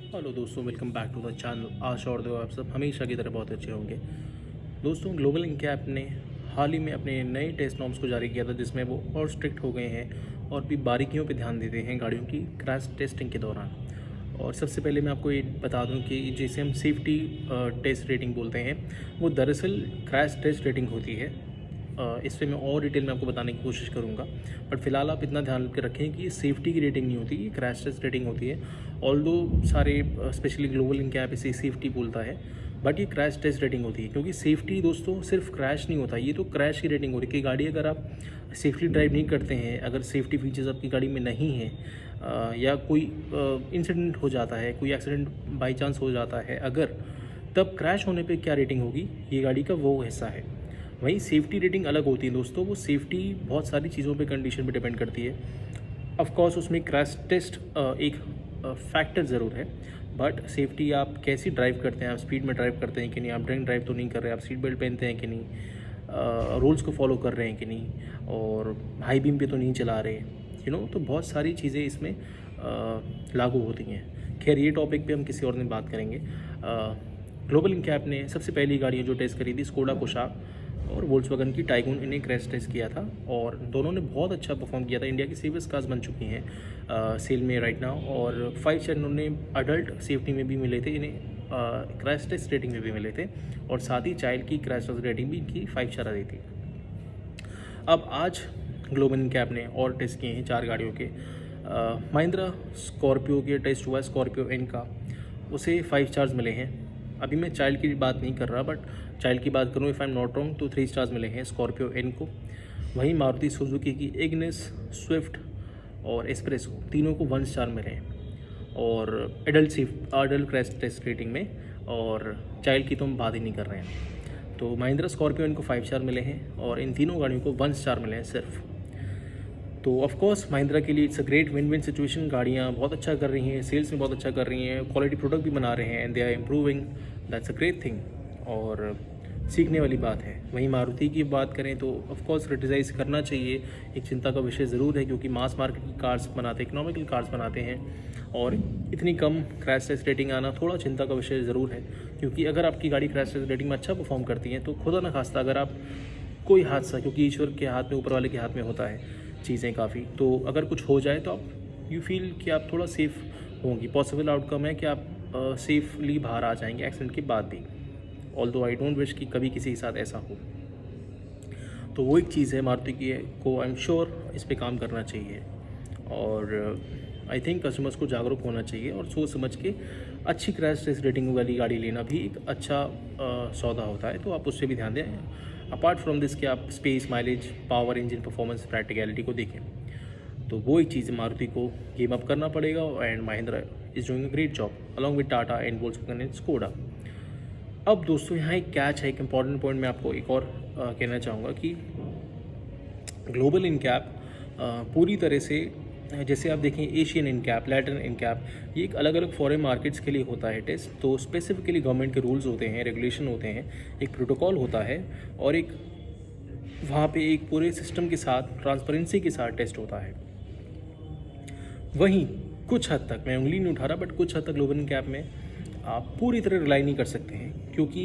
Hello दोस्तों, welcome back to the channel. आशा और दुआ आप सब हमेशा की तरह बहुत अच्छे होंगे। दोस्तों, ग्लोबल इंकैप ने हाल ही में अपने नए टेस्ट नॉर्म्स को जारी किया था, जिसमें वो और स्ट्रिक्ट हो गए हैं और भी बारीकियों पे ध्यान देते हैं गाड़ियों की क्रैश टेस्टिंग के दौरान। और सबसे पहले मैं आपको ये बता दूं कि जिसे हम सेफ्टी टेस्ट रेटिंग बोलते हैं, वो दरअसल क्रैश टेस्ट रेटिंग होती है। इस पे मैं और डिटेल में आपको बताने की कोशिश करूँगा, बट फिलहाल आप इतना ध्यान के रखें कि ये सेफ्टी की रेटिंग नहीं होती, ये क्रैश टेस्ट रेटिंग होती है। ऑल्दो सारे स्पेशली ग्लोबल इंकैप इसे सेफ्टी बोलता है, बट ये क्रैश टेस्ट रेटिंग होती है, क्योंकि सेफ्टी दोस्तों सिर्फ क्रैश नहीं होता, ये तो क्रैश की रेटिंग होती है कि गाड़ी अगर आप सेफ्टी ड्राइव नहीं करते हैं, अगर सेफ्टी फीचर्स आपकी गाड़ी में नहीं है, या कोई इंसिडेंट हो जाता है, कोई एक्सीडेंट बाई चांस हो जाता है अगर, तब क्रैश होने पे क्या रेटिंग होगी, ये गाड़ी का वो हिस्सा है। वहीं सेफ्टी रेटिंग अलग होती है दोस्तों, वो सेफ्टी बहुत सारी चीज़ों पे, कंडीशन पे डिपेंड करती है। ऑफ कोर्स उसमें क्रैश टेस्ट एक फैक्टर ज़रूर है, बट सेफ्टी आप कैसी ड्राइव करते हैं, आप स्पीड में ड्राइव करते हैं कि नहीं, आप ड्रिंक ड्राइव तो नहीं कर रहे, आप सीट बेल्ट पहनते हैं कि नहीं, रूल्स को फॉलो कर रहे हैं कि नहीं, और हाई बीम पे तो नहीं चला रहे, तो बहुत सारी चीज़ें इसमें लागू होती हैं। खैर, ये टॉपिक पे हम किसी और दिन बात करेंगे। ग्लोबल इंकैप ने सबसे पहली गाड़ियाँ जो टेस्ट करी थी, स्कोडा कोशाक और वोल्क्सवैगन की टाइगून, इन्हें क्रैश टेस्ट किया था और दोनों ने बहुत अच्छा परफॉर्म किया था। इंडिया की सेफेस्ट कार्स बन चुकी हैं सेल में राइट नाउ, और 5 स्टार इन्होंने अडल्ट सेफ्टी में भी मिले थे, इन्हें क्रैश टेस्ट रेटिंग में भी मिले थे, और साथ ही चाइल्ड की क्रैश टेस्ट रेटिंग भी इनकी 5 स्टार आई थी। अब आज ग्लोबल इंकैप ने और टेस्ट किए हैं 4 गाड़ियों के। महिंद्रा स्कॉर्पियो के टेस्ट हुआ है, स्कॉर्पियो एन का, उसे 5 स्टार्स मिले हैं। अभी मैं चाइल्ड की बात नहीं कर रहा, बट चाइल्ड की बात करूँ, if I am not wrong, तो 3 स्टार्स मिले हैं स्कॉर्पियो एन को। वहीं मारुति सुजुकी की इग्निस, स्विफ्ट और एस्प्रेसो, तीनों को 1 स्टार मिले हैं, और अडल्ट क्रैश टेस्ट रेटिंग में, और चाइल्ड की तो हम बात ही नहीं कर रहे हैं। तो महिंद्रा स्कॉर्पियो इनको 5 स्टार मिले हैं, और इन तीनों गाड़ियों को 1 स्टार मिले हैं सिर्फ। तो ऑफ कोर्स महिंद्रा के लिए it's a great win win situation. गाड़ियाँ बहुत अच्छा कर रही हैं, सेल्स में बहुत अच्छा कर रही हैं, क्वालिटी प्रोडक्ट भी बना रहे हैं, and they are improving, that's a great thing, और सीखने वाली बात है। वहीं मारुति की बात करें तो ऑफ कोर्स क्रिटिसाइज़ करना चाहिए, एक चिंता का विषय ज़रूर है, क्योंकि मास मार्केट की कार्स बनाते, इकोनॉमिकल कार्स बनाते हैं, और इतनी कम क्रैश टेस्ट रेटिंग आना थोड़ा चिंता का विषय ज़रूर है। क्योंकि अगर आपकी गाड़ी क्रैश टेस्ट रेटिंग में अच्छा परफॉर्म करती है, तो खुदा न खास्ता अगर आप कोई हादसा, क्योंकि ईश्वर के हाथ में, ऊपर वाले के हाथ में होता है चीज़ें काफ़ी, तो अगर कुछ हो जाए तो आप यू फील कि आप थोड़ा सेफ़ होंगी। पॉसिबल आउटकम है कि आप सेफली बाहर आ जाएंगे एक्सीडेंट के बाद भी, ऑल्दो आई डोंट विश कि कभी किसी के साथ ऐसा हो। तो वो एक चीज़ है मारुति की को, आई एम श्योर इस पे काम करना चाहिए, और आई थिंक कस्टमर्स को जागरूक होना चाहिए, और सोच समझ के अच्छी क्रैश टेस्ट रेटिंग वाली गाड़ी लेना भी एक अच्छा सौदा होता है, तो आप उससे भी ध्यान दें। अपार्ट फ्रॉम दिस कि आप space, mileage, power, engine performance, practicality को देखें, तो वो एक चीज़ मारुति को गेम अप करना पड़ेगा, and Mahindra is doing a great job along with Tata and Volkswagen and Skoda. अब दोस्तों, यहाँ एक कैच है, एक इंपॉर्टेंट पॉइंट मैं आपको एक और कहना चाहूँगा कि ग्लोबल इंकैप पूरी तरह से, जैसे आप देखें एशियन इनकैप, लैटिन इनकैप, ये एक अलग अलग फॉरेन मार्केट्स के लिए होता है टेस्ट। तो स्पेसिफिकली गवर्नमेंट के रूल्स होते हैं, रेगुलेशन होते हैं, एक प्रोटोकॉल होता है, और एक वहाँ पे एक पूरे सिस्टम के साथ, ट्रांसपेरेंसी के साथ टेस्ट होता है। वहीं कुछ हद तक, मैं उंगली नहीं उठा रहा, बट कुछ हद तक ग्लोबल इंकैप में आप पूरी तरह रिलाई नहीं कर सकते हैं, क्योंकि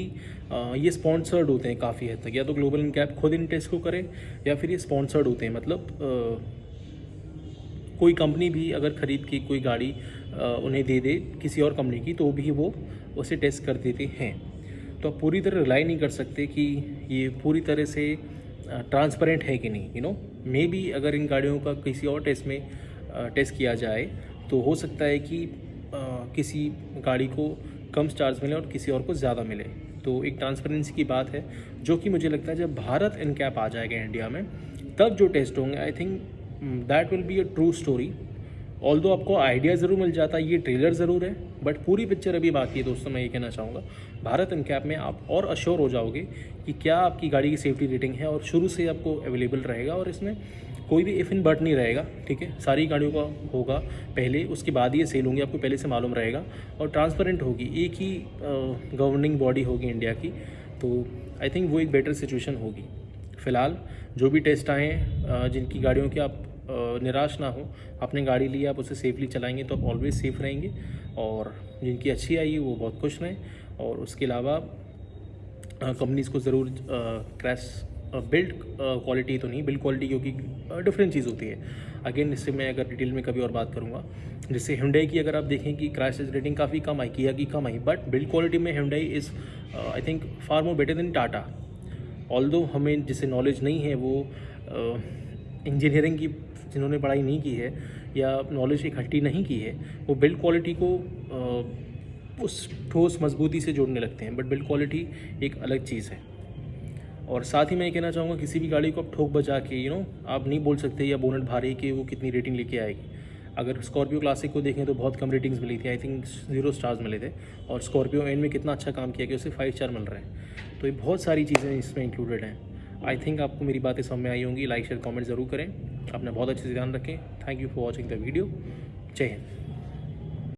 ये स्पॉन्सर्ड होते हैं काफ़ी हद तक। या तो ग्लोबल इंकैप खुद इन टेस्ट को करे, या फिर ये स्पॉन्सर्ड होते हैं, मतलब कोई कंपनी भी अगर ख़रीद के कोई गाड़ी उन्हें दे दे किसी और कंपनी की, तो भी वो उसे टेस्ट कर देते हैं। तो आप पूरी तरह रिलाई नहीं कर सकते कि ये पूरी तरह से ट्रांसपेरेंट है कि नहीं। मे बी अगर इन गाड़ियों का किसी और टेस्ट में टेस्ट किया जाए, तो हो सकता है कि किसी गाड़ी को कम स्टार्स मिले और किसी और को ज़्यादा मिले। तो एक ट्रांसपेरेंसी की बात है, जो कि मुझे लगता है जब भारत इनकैप आ जाएगा इंडिया में, तब जो टेस्ट होंगे, I think that will be a true story. Although आपको आइडिया ज़रूर मिल जाता है, ये ट्रेलर ज़रूर है, बट पूरी पिक्चर अभी बाकी है दोस्तों। मैं ये कहना चाहूँगा, भारत इनकैप में आप और अश्योर हो जाओगे कि क्या आपकी गाड़ी की सेफ्टी रेटिंग है, और शुरू से आपको अवेलेबल रहेगा, और इसमें कोई भी इफ़ इन बट नहीं रहेगा, ठीक है। सारी गाड़ियों का होगा पहले, उसके बाद ये सेल होंगी, आपको पहले से मालूम रहेगा, और ट्रांसपेरेंट होगी, एक ही गवर्निंग बॉडी होगी इंडिया की। तो आई थिंक वो एक बेटर सिचुएशन होगी। फ़िलहाल जो भी टेस्ट आए हैं, जिनकी गाड़ियों की आप निराश ना हो, आपने गाड़ी ली, आप उसे सेफली चलाएंगे तो आप ऑलवेज सेफ रहेंगे। और जिनकी अच्छी आई वो बहुत खुश रहें, और उसके अलावा कंपनीज़ को ज़रूर क्रैश बिल्ड क्वालिटी तो नहीं, बिल्ड क्वालिटी क्योंकि डिफरेंट चीज़ होती है। अगेन इससे मैं अगर डिटेल में कभी और बात करूँगा। जैसे Hyundai की अगर आप देखें कि क्रैश रेटिंग काफ़ी कम आई, किया की कम आई, बट बिल्ड क्वालिटी में Hyundai is I think far more better than Tata. Although हमें जिसे नॉलेज नहीं है वो इंजीनियरिंग की जिन्होंने पढ़ाई नहीं की है या नॉलेज इकट्ठी नहीं की है, वो बिल्ड क्वालिटी को उस ठोस मजबूती से जोड़ने लगते हैं, बट बिल्ड क्वालिटी एक अलग चीज़ है। और साथ ही मैं ये कहना चाहूँगा, किसी भी गाड़ी को आप ठोक बजा के आप नहीं बोल सकते या बोनट भारी कि वो कितनी रेटिंग लेके आएगी। अगर स्कॉर्पियो क्लासिक को देखें तो बहुत कम रेटिंग्स मिली थी, आई थिंक 0 स्टार्स मिले थे, और स्कॉर्पियो एंड में कितना अच्छा काम किया कि उसे 5 स्टार मिल रहे हैं। तो ये बहुत सारी चीज़ें इसमें इंक्लूडेड हैं। आई थिंक आपको मेरी बातें समझ में आई होंगी। लाइक शेयर कमेंट ज़रूर करें। अपना बहुत अच्छे से ध्यान रखें। Thank you for watching the video. जय हिंद।